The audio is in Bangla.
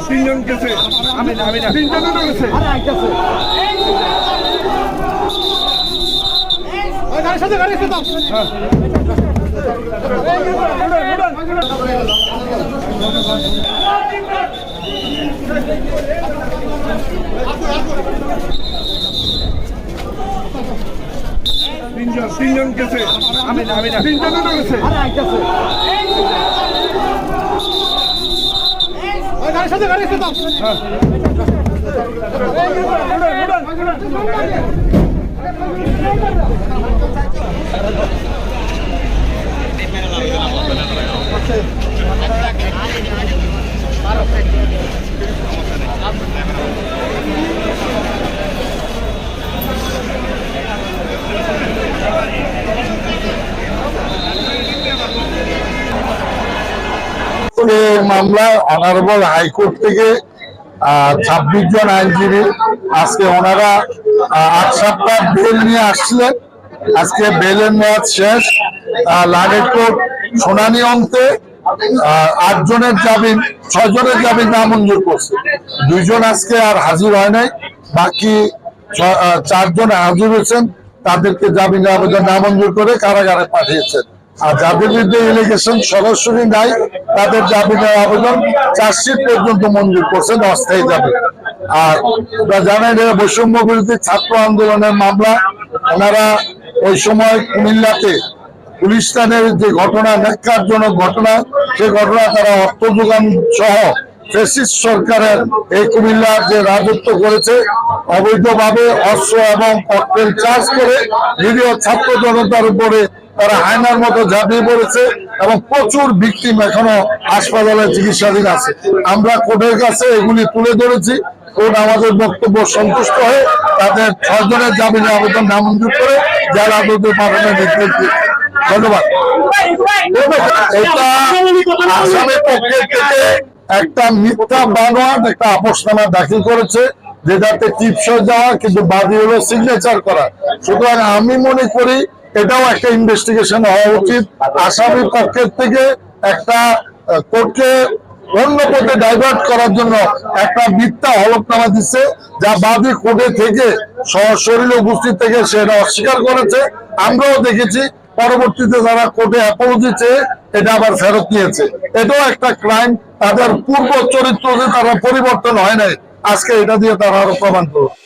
তিনজন গেছে, আমি না তিনজন গেছে। সাথে গাড়ি সাথে তিনজন গেছে, আমি না তিনজন গেছে। সাথে গাড়ি সাথে মামলা অনারেবল হাইকোর্ট থেকে 26 জন আইনজীবী আজকে ওনারা 8 সপ্তাহ বেল নিয়ে আসছিলেন। আজকে বেলের মেয়াদ শেষ। লাগের কোর্ট শুনানি অন্তে 8 জনের জামিন 6 জনের জামিন নামঞ্জুর করছে। 2 জন আজকে আর হাজির হয় নাই, বাকি 4 জন হাজির হয়েছেন। তাদেরকে জামিন আবেদন নামঞ্জুর করে কারাগারে পাঠিয়েছেন। আর যাদের বিরুদ্ধে এলিগেশন সরাসরি নাই তাদের জামিনের আবেদন চার্জশিট পর্যন্ত মঞ্জুর করছেন, অস্থায়ী জামিন। আর জানেন বৈষম্য বিরোধী ছাত্র আন্দোলনের মামলা, ওনারা ওই সময় কুমিল্লাতে পুলিশ স্থানের যে ঘটনা, ন্যাক্কারজনক ঘটনা, সে ঘটনা তারা অর্থ যোগান সহ ফ্যাসিস্ট সরকারের এই কুমিল্লার যে রাজত্ব করেছে, অবৈধভাবে অস্ত্র এবং ককটেল চার্জ করে নিরীহ ছাত্র জনতার উপরে তারা হায়নার মতো ঝাঁপিয়ে পড়েছে এবং প্রচুর ভিকটিম এখনো হাসপাতালে চিকিৎসাধীন আছে। আমরা কোর্টের কাছে এগুলি তুলে ধরেছি। কোর্ট আমাদের বক্তব্য সন্তুষ্ট হয়ে তাদের 6 জনের জামিনের আবেদন নামঞ্জুর করে জেল আদালতে পাঠানোর নির্দেশ দিয়েছে। ধন্যবাদ। এটা আসামের পক্ষে থেকে একটা মিথ্যা বানোয়াট একটা আপোষনামা দাখিল করেছে, যেটাতে টিপসই যাওয়া, কিন্তু বাদী হলো সিগনেচার করা। সুতরাং আমি মনে করি এটাও একটা ইনভেস্টিগেশন হওয়া উচিত। আসামির পক্ষের থেকে একটা কোর্টকে অন্য পথে ডাইভার্ট করার জন্য একটা মিথ্যা হলফনামা দিচ্ছে, যা বাদী কোর্টে থেকে সশরীরে উপস্থিত থেকে সেটা অস্বীকার করেছে। আমরাও দেখেছি পরবর্তীতে যারা কোর্টে অ্যাপোলজি চেয়ে এটা আবার ফেরত নিয়েছে। এটাও একটা ক্রাইম। তাদের পূর্ব চরিত্র যে তারা পরিবর্তন হয় নাই, আজকে এটা দিয়ে তারা আরো প্রমাণ করবে।